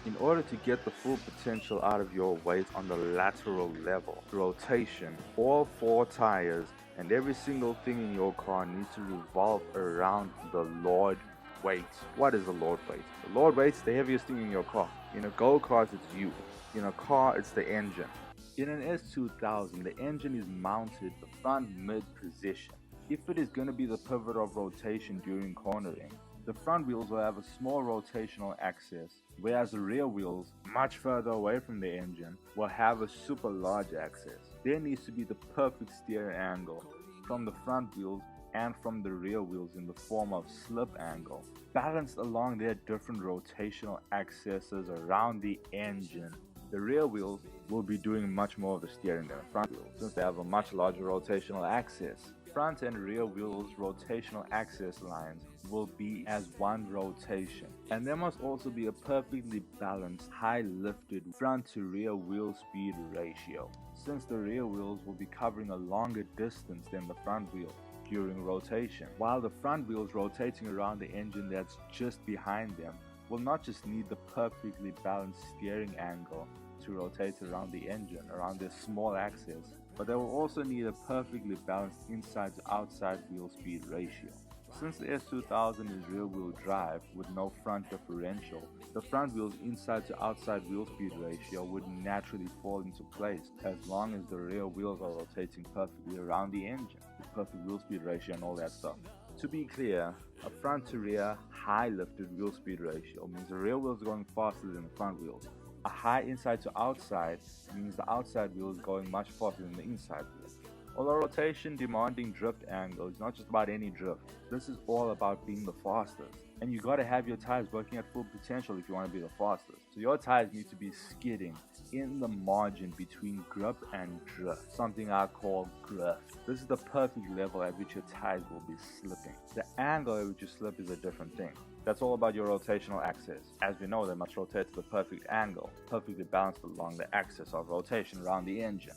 In order to get the full potential out of your weight on the lateral level, rotation, all four tires and every single thing in your car needs to revolve around the Lord weight. What is the Lord weight? The Lord weight's the heaviest thing in your car. In a go-kart, it's you. In a car, it's the engine. In an S2000, the engine is mounted the front mid position. If it is going to be the pivot of rotation during cornering, the front wheels will have a small rotational axis, whereas the rear wheels, much further away from the engine, will have a super large axis. There needs to be the perfect steer angle from the front wheels and from the rear wheels in the form of slip angle, balanced along their different rotational axes around the engine. The rear wheels will be doing much more of the steering than the front wheels, since they have a much larger rotational axis. Front and rear wheels rotational axis lines will be as one rotation, and there must also be a perfectly balanced high lifted front to rear wheel speed ratio, since the rear wheels will be covering a longer distance than the front wheel during rotation, while the front wheels rotating around the engine that's just behind them will not just need the perfectly balanced steering angle to rotate around the engine around this small axis, but they will also need a perfectly balanced inside to outside wheel speed ratio. Since the S2000 is rear wheel drive with no front differential, the front wheel's inside to outside wheel speed ratio would naturally fall into place as long as the rear wheels are rotating perfectly around the engine with perfect wheel speed ratio and all that stuff. To be clear, a front to rear high lifted wheel speed ratio means the rear wheels are going faster than the front wheels. A high inside to outside means the outside wheel is going much faster than the inside wheel. Although rotation demanding drift angle is not just about any drift, this is all about being the fastest. And you gotta have your tires working at full potential if you want to be the fastest. So your tires need to be skidding in the margin between grip and drift, something I call grift. This is the perfect level at which your tires will be slipping. The angle at which you slip is a different thing. That's all about your rotational axis. As we know, they must rotate to the perfect angle, perfectly balanced along the axis of rotation around the engine.